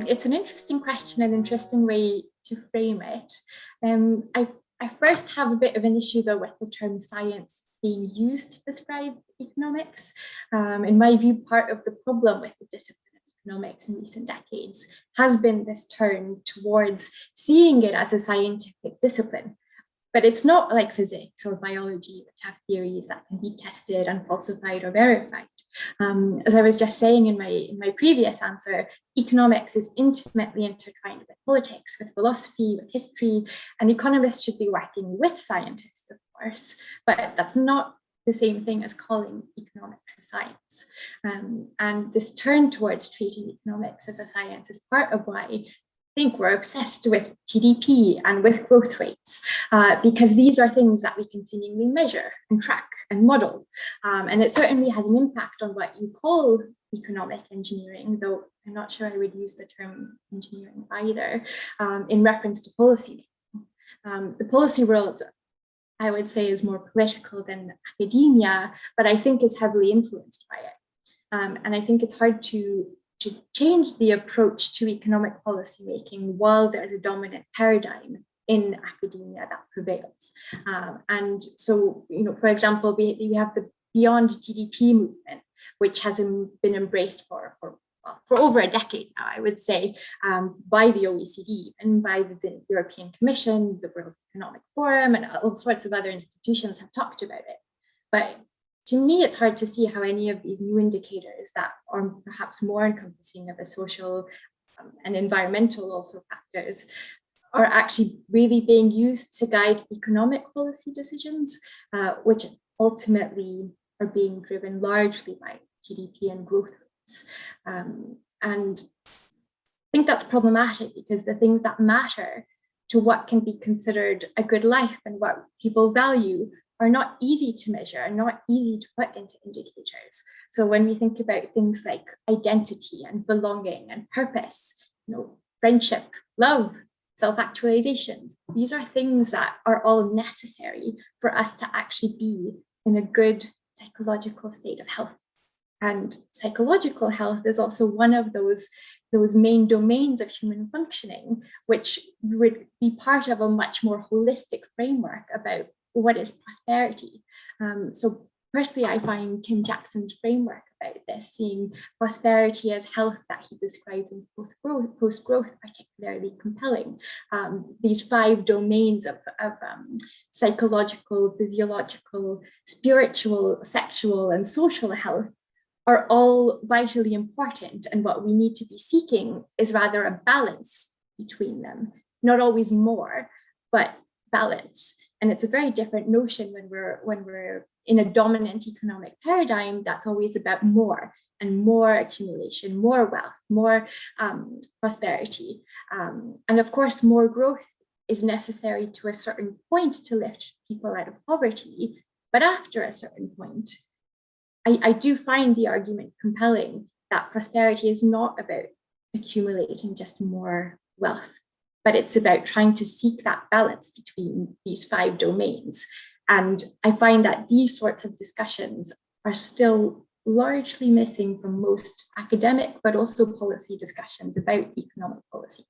It's an interesting question, an interesting way to frame it. I first have a bit of an issue though with the term science being used to describe economics. In my view, part of the problem with the discipline of economics in recent decades has been this turn towards seeing it as a scientific discipline. But it's not like physics or biology, which have theories that can be tested and falsified or verified. As I was just saying in my previous answer, economics is intimately intertwined with politics, with philosophy, with history, and economists should be working with scientists, of course, but that's not the same thing as calling economics a science. And this turn towards treating economics as a science is part of why think we're obsessed with GDP and with growth rates because these are things that we can seemingly measure and track and model. And it certainly has an impact on what you call economic engineering, though I'm not sure I would use the term engineering either, in reference to policy. The policy world, I would say, is more political than academia, but I think is heavily influenced by it. And I think it's hard to change the approach to economic policy making while there's a dominant paradigm in academia that prevails. And so, for example, we have the Beyond GDP movement, which has been embraced for over a decade now, I would say, by the OECD and by the European Commission, the World Economic Forum, and all sorts of other institutions have talked about it. But to me, it's hard to see how any of these new indicators that are perhaps more encompassing of the social and environmental also factors are actually really being used to guide economic policy decisions, which ultimately are being driven largely by GDP and growth rates. And I think that's problematic because the things that matter to what can be considered a good life and what people value are not easy to measure and not easy to put into indicators. So when we think about things like identity and belonging and purpose, friendship, love, self-actualization, these are things that are all necessary for us to actually be in a good psychological state of health. And psychological health is also one of those main domains of human functioning, which would be part of a much more holistic framework about what is prosperity. So personally, I find Tim Jackson's framework about this, seeing prosperity as health that he describes in post-growth particularly compelling. These 5 domains of psychological, physiological, spiritual, sexual, and social health are all vitally important. And what we need to be seeking is rather a balance between them, not always more, but balance. And it's a very different notion when we're in a dominant economic paradigm that's always about more and more accumulation, more wealth, more prosperity. And of course, more growth is necessary to a certain point to lift people out of poverty. But after a certain point, I do find the argument compelling that prosperity is not about accumulating just more wealth, but it's about trying to seek that balance between these 5 domains. And I find that these sorts of discussions are still largely missing from most academic, but also policy discussions about economic policy.